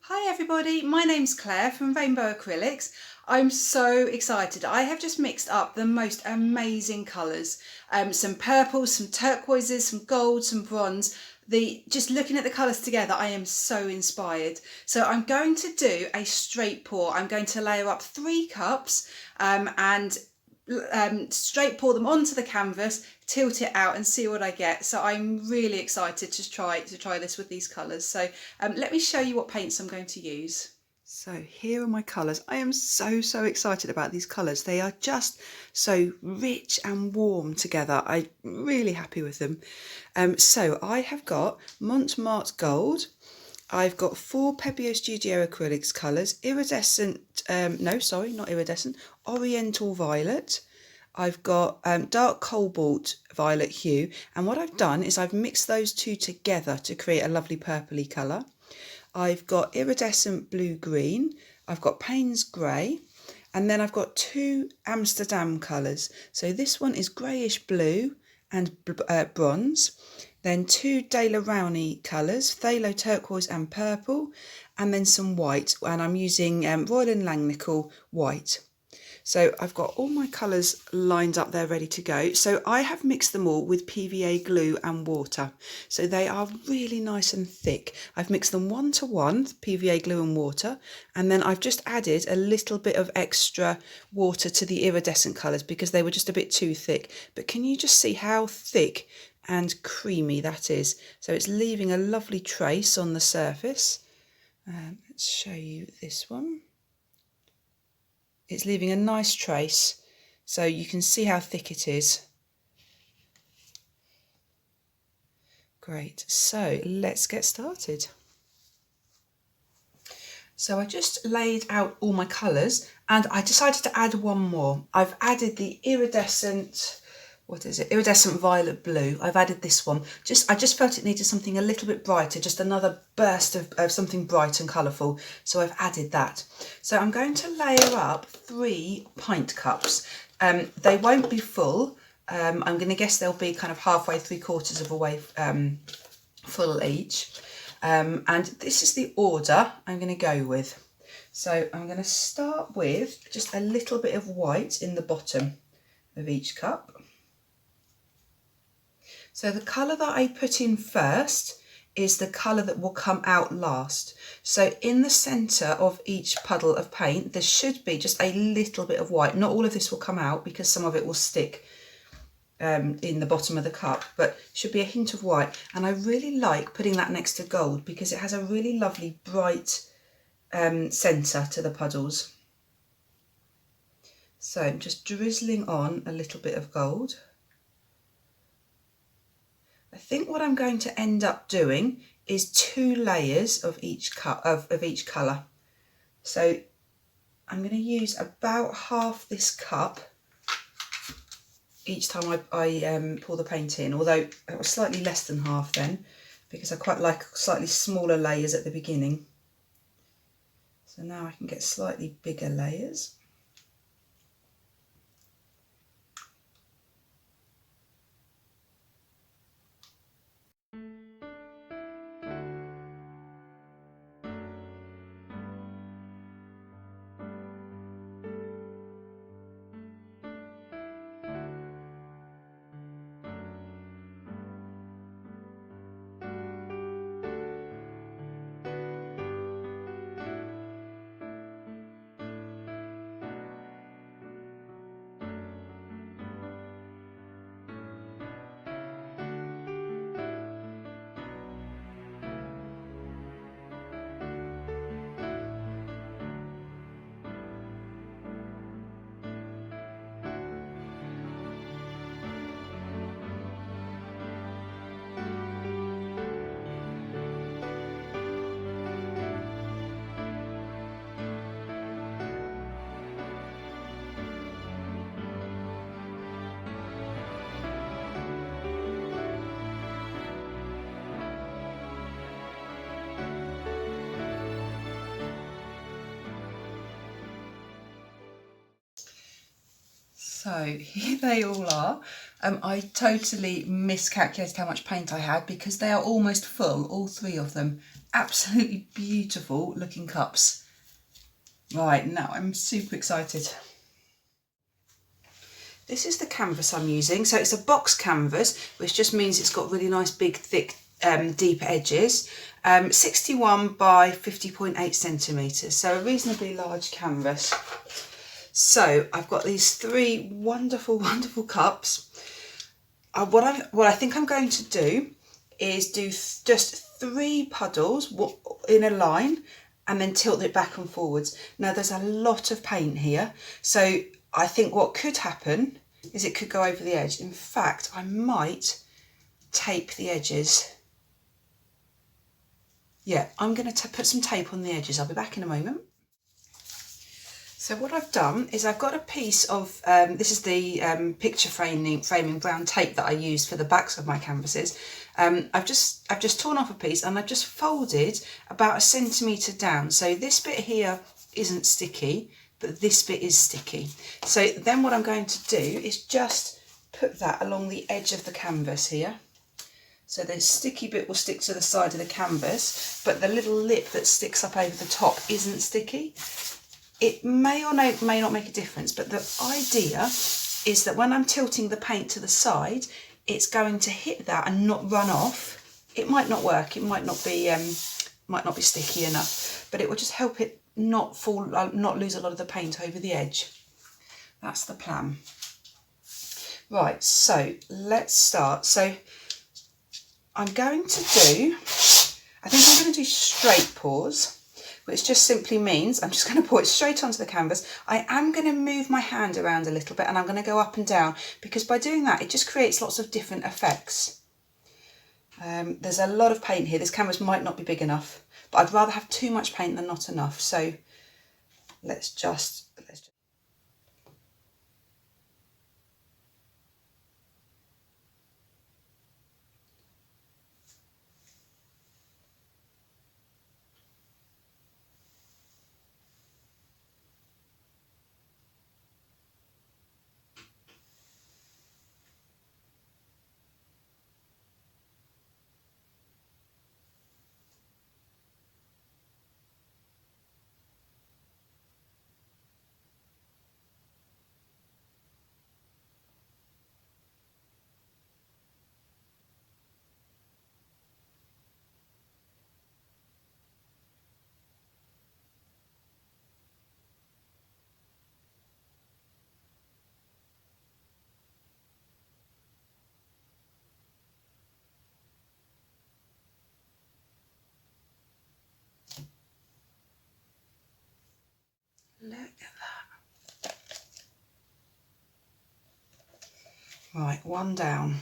Hi everybody, my name's Claire from Rainbow Acrylics. I'm so excited. I have just mixed up the most amazing colours. Some purples, some turquoises, some gold, some bronze. Just looking at the colours together, I am so inspired. So I'm going to do a straight pour. I'm going to layer up 3 cups and straight pour them onto the canvas, tilt it out and see what I get. So I'm really excited to try this with these colours. So let me show you what paints I'm going to use. So here are my colours. I am so excited about these colours. They are just so rich and warm together. I'm really happy with them. So I have got Montmartre Gold. I've got 4 Pebeo Studio Acrylics colours, iridescent, not iridescent, Oriental Violet. I've got dark cobalt violet hue, and what I've done is I've mixed those two together to create a lovely purpley colour. I've got iridescent blue-green, I've got Payne's grey, and then I've got 2 Amsterdam colours. So this one is greyish blue and bronze. Then 2 De La Rowney colours, phthalo turquoise and purple, and then some white, and I'm using Royal and Langnickel white. So I've got all my colours lined up there ready to go. So I have mixed them all with PVA glue and water. So they are really nice and thick. I've mixed them 1 to 1, PVA glue and water, and then I've just added a little bit of extra water to the iridescent colours because they were just a bit too thick. But can you just see how thick and creamy that is? So it's leaving a lovely trace on the surface. Let's show you this one. It's leaving a nice trace, so you can see how thick it is. Great, so let's get started. So I just laid out all my colours and I decided to add one more. I've added the iridescent, iridescent violet blue. I've added this one. I just felt it needed something a little bit brighter, just another burst of something bright and colourful. So I've added that. So I'm going to layer up 3 pint cups. They won't be full. I'm going to guess they'll be kind of halfway, 3/4 of a way full each. And this is the order I'm going to go with. So I'm going to start with just a little bit of white in the bottom of each cup. So the colour that I put in first is the colour that will come out last. So in the centre of each puddle of paint, there should be just a little bit of white. Not all of this will come out because some of it will stick in the bottom of the cup, but should be a hint of white. And I really like putting that next to gold because it has a really lovely bright centre to the puddles. So I'm just drizzling on a little bit of gold. I think what I'm going to end up doing is 2 layers of each each colour. So I'm going to use about half this cup each time I pour the paint in, although it was slightly less than half then because I quite like slightly smaller layers at the beginning. So now I can get slightly bigger layers. So here they all are. I totally miscalculated how much paint I had because they are almost full, all 3 of them, absolutely beautiful looking cups. Right, now I'm super excited. This is the canvas I'm using. So it's a box canvas, which just means it's got really nice, big, thick, deep edges. 61 by 50.8 centimetres, so a reasonably large canvas. So I've got these three wonderful, wonderful cups. What I think I'm going to do is do just 3 puddles in a line and then tilt it back and forwards. Now there's a lot of paint here, so I think what could happen is it could go over the edge. In fact, I might tape the edges. Yeah, I'm going to put some tape on the edges. I'll be back in a moment. So what I've done is I've got a piece of, this is the picture framing brown tape that I use for the backs of my canvases. I've just torn off a piece and I've just folded about 1 centimetre down. So this bit here isn't sticky, but this bit is sticky. So then what I'm going to do is just put that along the edge of the canvas here. So the sticky bit will stick to the side of the canvas, but the little lip that sticks up over the top isn't sticky. It may or may not make a difference, but the idea is that when I'm tilting the paint to the side, it's going to hit that and not run off. It might not work, it might not be sticky enough, but it will just help it not lose a lot of the paint over the edge. That's the plan. Right, so let's start. So I'm going to do, I think I'm going to do straight pours, which just simply means I'm just going to pour it straight onto the canvas. I am going to move my hand around a little bit and I'm going to go up and down, because by doing that it just creates lots of different effects. There's a lot of paint here. This canvas might not be big enough, but I'd rather have too much paint than not enough. So let's just look at that. Right, one down.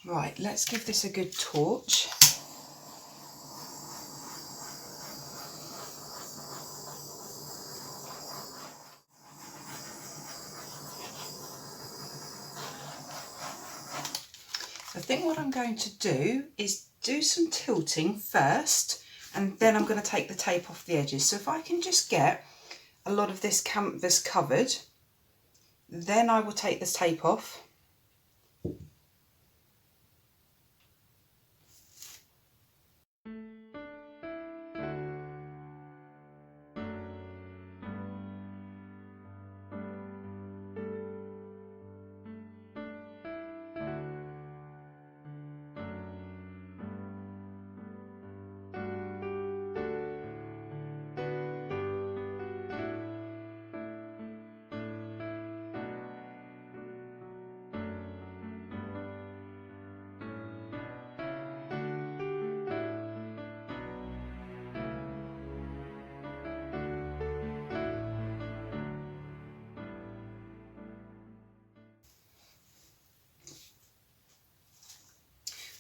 Right, let's give this a good torch. I think what I'm going to do is do some tilting first, and then I'm going to take the tape off the edges. So if I can just get a lot of this canvas covered, then I will take this tape off.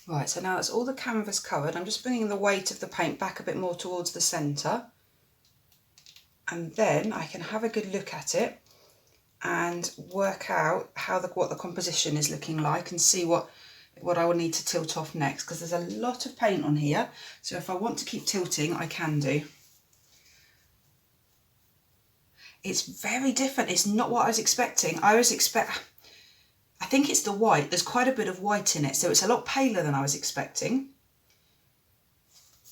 Right, so now that's all the canvas covered. I'm just bringing the weight of the paint back a bit more towards the centre, and then I can have a good look at it and work out what the composition is looking like, and see what I will need to tilt off next, because there's a lot of paint on here, so if I want to keep tilting I can do. It's very different. It's not what I was expecting. I think it's the white. There's quite a bit of white in it, so it's a lot paler than I was expecting.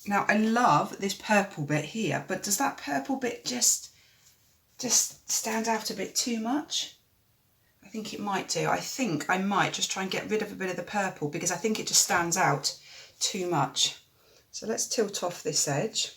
Now I love this purple bit here, but does that purple bit just stand out a bit too much? I think it might do. I think I might just try and get rid of a bit of the purple, because I think it just stands out too much. So let's tilt off this edge.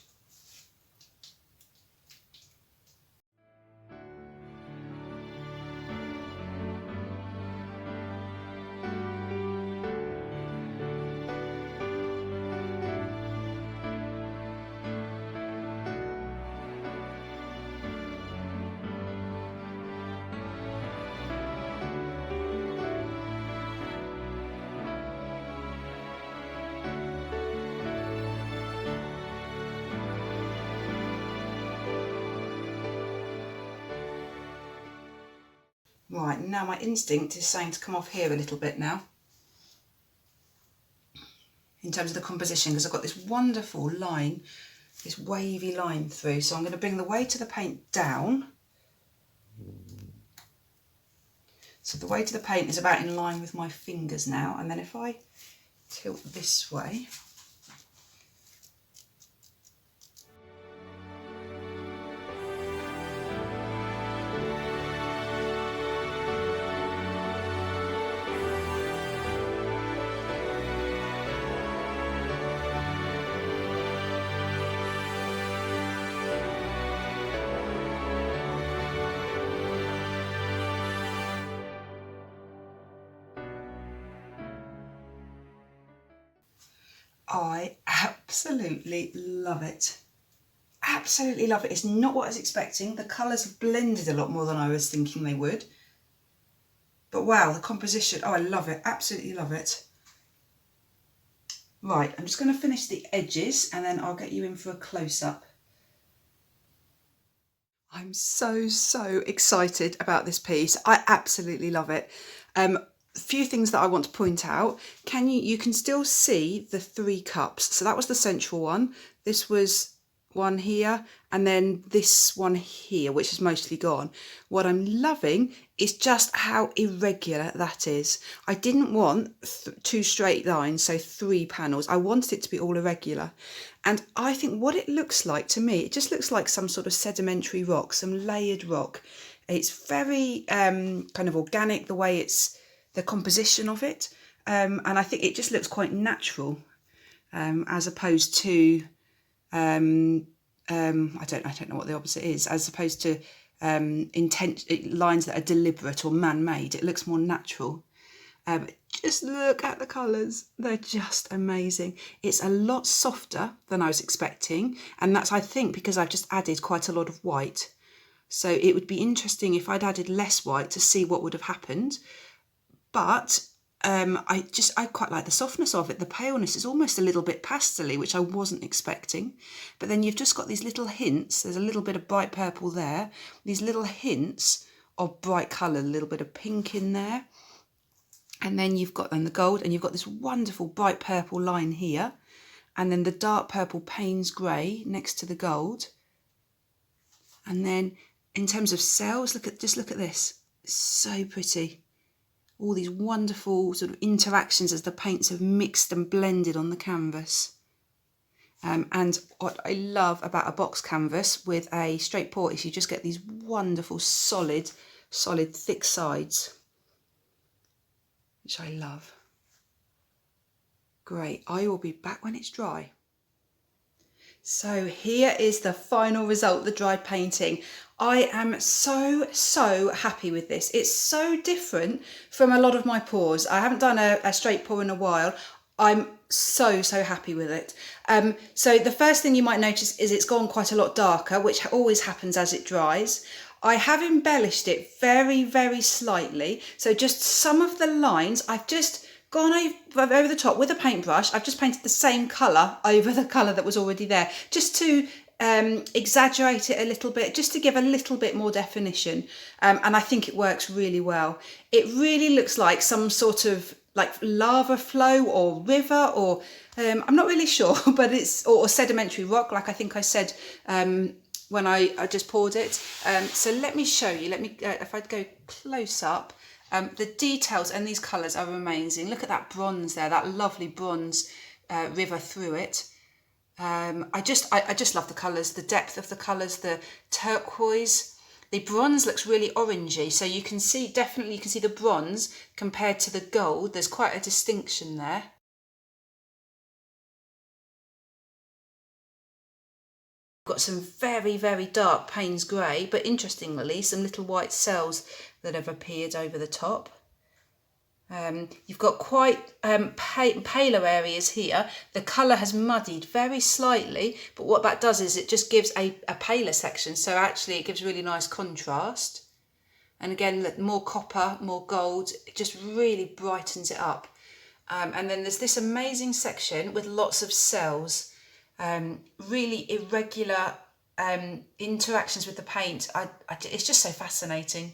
Right, now my instinct is saying to come off here a little bit now, in terms of the composition, because I've got this wonderful line, this wavy line through. So I'm going to bring the weight of the paint down. So the weight of the paint is about in line with my fingers now, and then if I tilt this way, I absolutely love it. Absolutely love it. It's not what I was expecting. The colours have blended a lot more than I was thinking they would. But wow, the composition, oh, I love it. Absolutely love it. Right, I'm just going to finish the edges and then I'll get you in for a close-up. I'm so excited about this piece. I absolutely love it. Few things that I want to point out. You can still see the 3 cups. So that was the central one. This was one here, and then this one here, which is mostly gone. What I'm loving is just how irregular that is. I didn't want 2 straight lines, so 3 panels. I wanted it to be all irregular. And I think what it looks like to me, it just looks like some sort of sedimentary rock, some layered rock. It's very kind of organic, the way the composition of it, and I think it just looks quite natural, as opposed to I don't know what the opposite is, as opposed to lines that are deliberate or man-made. It looks more natural. Just look at the colours, they're just amazing. It's a lot softer than I was expecting, and that's, I think, because I've just added quite a lot of white. So it would be interesting if I'd added less white to see what would have happened. But I quite like the softness of it. The paleness is almost a little bit pastel-y, which I wasn't expecting. But then you've just got these little hints. There's a little bit of bright purple there. These little hints of bright colour, a little bit of pink in there. And then you've got the gold, and you've got this wonderful bright purple line here. And then the dark purple Payne's grey next to the gold. And then in terms of cells, just look at this. It's so pretty. All these wonderful sort of interactions as the paints have mixed and blended on the canvas. And what I love about a box canvas with a straight pour is you just get these wonderful solid thick sides, which I love. Great, I will be back when it's dry. So here is the final result, the dried painting. I am so happy with this. It's so different from a lot of my pours. I haven't done a straight pour in a while. I'm so happy with it. So the first thing you might notice is it's gone quite a lot darker, which always happens as it dries. I have embellished it very slightly. So just some of the lines, I've just gone over the top with a paintbrush. I've just painted the same colour over the colour that was already there, just to exaggerate it a little bit, just to give a little bit more definition. And I think it works really well. It really looks like some sort of like lava flow or river, or I'm not really sure, but it's or sedimentary rock, like I think I said when I just poured it. So let me show you. Let me if I go close up. The details and these colours are amazing. Look at that bronze there, that lovely bronze river through it. I just love the colours, the depth of the colours, the turquoise. The bronze looks really orangey, so you can see, definitely you can see the bronze compared to the gold. There's quite a distinction there. Got some very dark Payne's grey, but interestingly some little white cells that have appeared over the top. You've got quite paler areas here. The colour has muddied very slightly, but what that does is it just gives a paler section, so actually it gives really nice contrast. And again, more copper, more gold, it just really brightens it up. And then there's this amazing section with lots of cells. Really irregular interactions with the paint. It's just so fascinating.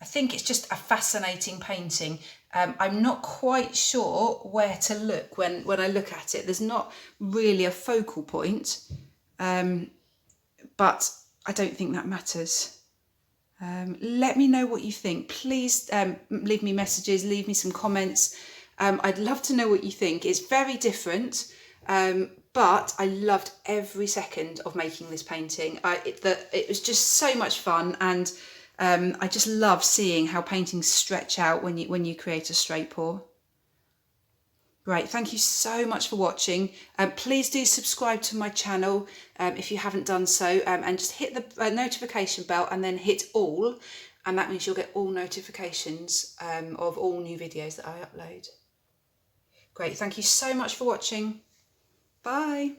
I think it's just a fascinating painting. I'm not quite sure where to look when I look at it. There's not really a focal point, but I don't think that matters. Let me know what you think. Please leave me messages, leave me some comments. I'd love to know what you think. It's very different. But I loved every second of making this painting. It was just so much fun, and I just love seeing how paintings stretch out when you create a straight pour. Great, thank you so much for watching. Please do subscribe to my channel if you haven't done so, and just hit the notification bell and then hit all, and that means you'll get all notifications of all new videos that I upload. Great, thank you so much for watching. Bye.